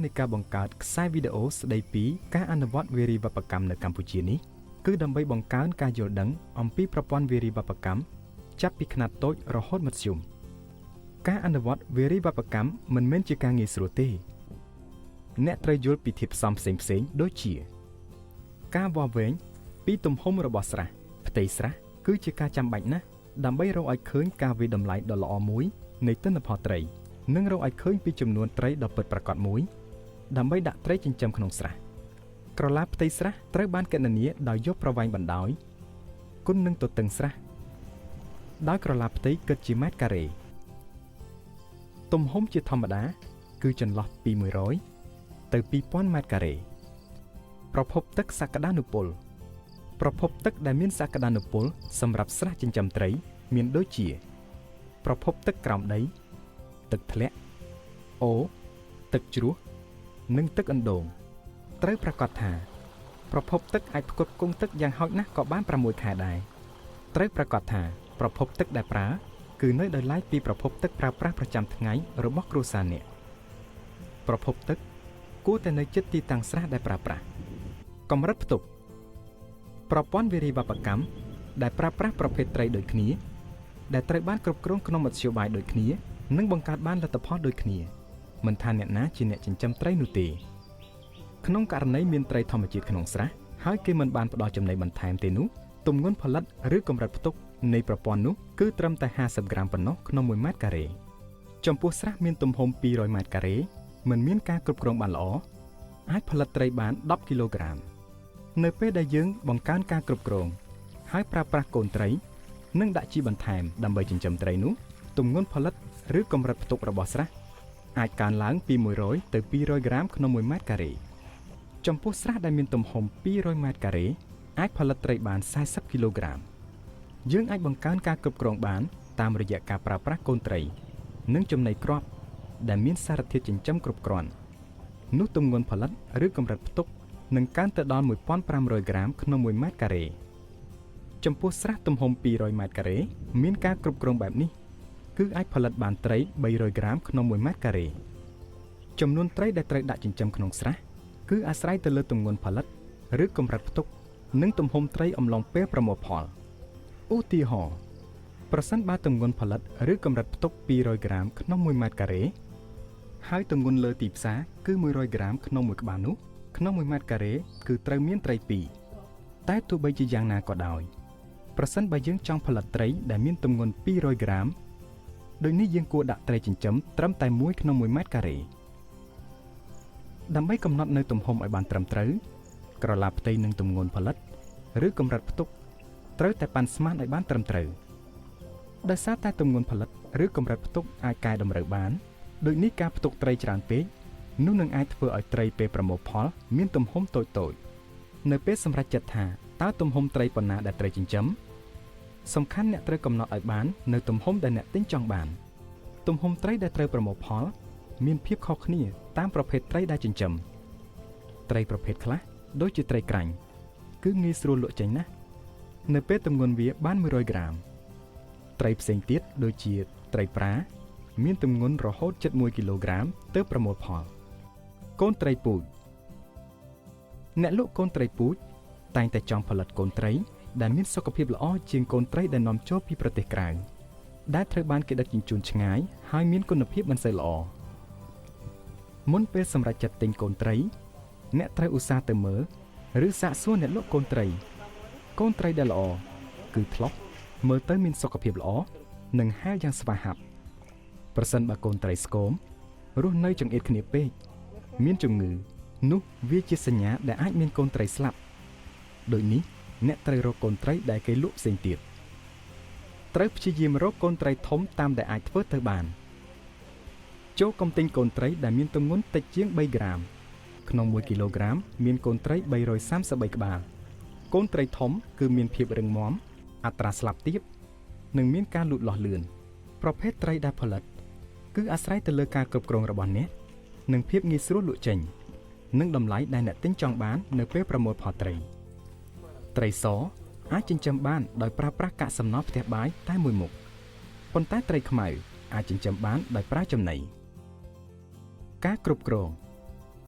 នៃការបង្កើតខ្សែវីដេអូស្ដីពីការអនុវត្តវារីវប្បកម្មនៅកម្ពុជានេះគឺដើម្បីបង្កើនការយល់ដឹងអំពីប្រព័ន្ធវារីវប្បកម្មចាប់ពីខ្នាតតូចរហូតមធ្យមការអនុវត្តវារីវប្បកម្មមិនមែនជាការងាយស្រួលទេអ្នកត្រូវយល់ពីធាតុផ្សំផ្សេងៗដូចជាការវាស់វែងពីទំហំរបស់ស្រះផ្ទៃស្រះគឺជាការចាំបាច់ណាស់ដើម្បីរកឲ្យឃើញការវាយតម្លៃដ៏ល្អមួយនៃទិន្នផលត្រីនិងរកឲ្យឃើញពីចំនួនត្រីដ៏ពិតប្រាកដមួយដើម្បីដាក់ត្រីចិញ្ចឹមក្នុងស្រះក្រឡាផ្ទៃស្រះត្រូវបានគណនាដោយយកប្រវែងបណ្ដោយគុណនឹងទទឹងស្រះដោយក្រឡាផ្ទៃគិតជាម៉ែត្រការ៉េទំហំជាធម្មតាគឺចន្លោះពី100ទៅ2000ម៉ែត្រការ៉េប្រភពទឹកសក្តានុពលប្រភពទឹកដែលមានសក្តានុពលសម្រាប់ស្រះចិញ្ចឹមត្រីមានដូចជាប្រភពទឹកក្រោមដីទឹកធ្លាក់អូរទឹកជ្រោះនិងទឹកអណ្ដូងត្រូវប្រាកដថាប្រភពទឹកអាចផ្គត់ផ្គង់ទឹកយ៉ាងហោចណាស់ក៏បាន6ខែដែរត្រូវប្រាកដថាប្រភពទឹកដែលប្រើគឺនៅដោយឡែកពីប្រភពទឹកប្រើប្រាស់ប្រចាំថ្ងៃរបស់គ្រួសារអ្នកប្រភពទឹកគួរតែនៅជិតទីតាំងស្រះដែលប្រើប្រាស់កម្រិតផ្ទុកប្រព័ន្ធវារីវប្បកម្មដែលប្រើប្រាស់ប្រភេទត្រីដូចគ្នាដែលត្រូវបានគ្រប់គ្រងក្នុងមធ្យោបាយដូចគ្នានិងបង្កើតបានលទ្ធផលដូចគ្នាមិនថាអ្នកណាជាអ្នកចិញ្ចឹមត្រីនោះទេក្នុងករណីមានត្រីធម្មជាតិក្នុងស្រះហើយគេមិនបានផ្ដល់ចំណីបន្ថែមទេនោះទម្ងន់ផលិតឬកម្រិតផ្ទុកនៃប្រព័ន្ធនោះគឺត្រឹមតែ50ក្រាមប៉ុណ្ណោះក្នុង1ម៉ែត្រការ៉េចំពោះស្រះមានទំហំ200ម៉ែត្រការ៉េមិនមានការគ្រប់គ្រងបានល្អអាចផលិតត្រីបាន10គីឡូក្រាមនៅពេលដែលយើងបង្កើនការគ្រប់គ្រងហើយប្រើប្រាស់កូនត្រីនិងដាក់ជីបន្ថែមដើម្បីចិញ្ចឹមត្រីនោះទម្ងន់ផលិតឬកម្រិតផ្ទុករបស់ស្រះអាចកើនឡើងពី100ទៅ200ក្រាមក្នុង1ម៉ែត្រការ៉េចំពោះស្រះដែលមានទំហំ200ម៉ែត្រការ៉េអាចផលិតត្រីបាន40គីឡូក្រាមយើងអាចបង្កើនការគ្រប់គ្រងបានតាមរយៈការប្រើប្រាស់កូនត្រីនិងចំណីគ្រាប់ដែលមានសារធាតុចិញ្ចឹមគ្រប់គ្រាន់នោះទម្ងន់ផលិតឬកម្រិតផ្ទុកនឹងកើនទៅដល់1500ក្រាមក្នុង1ម៉ែត្រការ៉េចំពោះស្រះទំហំ200ម៉ែត្រការ៉េមានការគ្រប់គ្រងបែបនេះគឺអាចផលិតបានត្រី300ក្រាមក្នុង1ម៉ែត្រការ៉េចំនួនត្រីដែលត្រូវដាក់ចិញ្ចឹមក្នុងស្រះគឺអាស្រ័យទៅលើទម្ងន់ផលិតឬកម្រិតផ្ទុកនិងទំហំត្រីអំឡុងពេលប្រមូលផលឧទាហរណ៍ប្រសិនបើទម្ងន់ផលិតឬកម្រិតផ្ទុក200ក្រាមក្នុង1ម៉ែត្រការ៉េហើយទម្ងន់លើទីផ្សារគឺ100ក្រាមក្នុង1ក្បាលនោះក្នុង1ម៉ែត្រការ៉េគឺត្រូវមានត្រី2តែទោះបីជាយ៉ាងណាក៏ដោយប្រសិនបើយើងចង់ផលិតត្រីដែលមានទម្ងន់200ក្រាមដូចនេះយើងគួរដាក់ត្រីចិញ្ចឹមត្រឹមតែ1ក្នុង1ម៉ែត្រការ៉េដើម្បីកំណត់នៅទំហំឲ្យបានត្រឹមត្រូវក្រឡាផ្ទៃនិងទម្ងន់ផលិតឬកម្រិតផ្ទុកត្រូវតែប៉ាន់ស្មានឲ្យបានត្រឹមត្រូវដោយសារតែទម្ងន់ផលិតឬកម្រិតផ្ទុកអាចកែតម្រូវបានដូចនេះការផ្ទុកត្រីច្រើនពេកនោះនឹងអាចធ្វើឲ្យត្រីពេលប្រមូលផលមានទំហំតូចៗនៅពេលសម្រេចចិត្តថាតើទំហំត្រីប៉ុណ្ណាដែលត្រូវចិញ្ចឹមសំខាន់អ្នកត្រូវកំណត់ឲ្យបាននៅទំហំដែលអ្នកទិញចង់បានទំហំត្រីដែលត្រូវប្រមូលផលមានភាពខុសគ្នាតាមប្រភេទត្រីដែលចិញ្ចឹមត្រីប្រភេទខ្លះដូចជាត្រីក្រាញ់គឺងាយស្រួលលក់ចេញណាស់នៅពេលទម្ងន់វាបាន100ក្រាមត្រីផ្សេងទៀតដូចជាត្រីប្រាមានទម្ងន់រហូតជិត1គីឡូក្រាមទើបប្រមូលផលកូនត្រីពូជអ្នកលក់កូនត្រីពូជតែងតែចង់ផលិតកូនត្រីដែលមានសុខភាពល្អជាងកូនត្រីដែលនាំចូលពីប្រទេសក្រៅដែលត្រូវបានគេដឹកជញ្ជូនឆ្ងាយហើយមានគុណភាពមិនសូវល្អមុនពេលសម្រេចចិត្តទិញកូនត្រីអ្នកត្រូវឧស្សាហ៍ទៅមើលឬសាកសួរអ្នកលក់កូនត្រីដែលល្អគឺថ្លោះមើលទៅមានសុខភាពល្អនិងហែលយ៉ាងស្វាហាប់ប្រសិនបើកូនត្រីស្គមរស់នៅចង្អៀតគ្នាពេកមានជំងឺនោះវាជាសញ្ញាដែលអាចមានកូនត្រីស្លាប់ដូចនេះអ្នកត្រូវរកកូនត្រីដែលគេលក់ផ្សេងទៀតត្រូវព្យាយាមរកកូនត្រីធំតាមដែលអាចធ្វើទៅបានចូលកុំទិញកូនត្រីដែលមានទម្ងន់តិចជាង3ក្រាមក្នុង1គីឡូក្រាមមានកូនត្រី333ក្បាលកូនត្រីធំគឺមានភាពរឹងមាំអត្រាស្លាប់ទាបនិងមានការលូតលាស់លឿនប្រភេទត្រីដែលផលិតគឺអាស្រ័យទៅលើការគ្រប់គ្រងរបស់អ្នកនិងភាពងាយស្រួលលក់ចេញនិងតម្លៃដែលអ្នកទិញចង់បាននៅពេលប្រមូលផលត្រីសអាចចិញ្ចឹមបានដោយប្រើប្រាស់កាកសំណល់ផ្ទះបាយតែមួយមុខប៉ុន្តែត្រីខ្មៅអាចចិញ្ចឹមបានដោយប្រើចំណីការគ្រប់គ្រង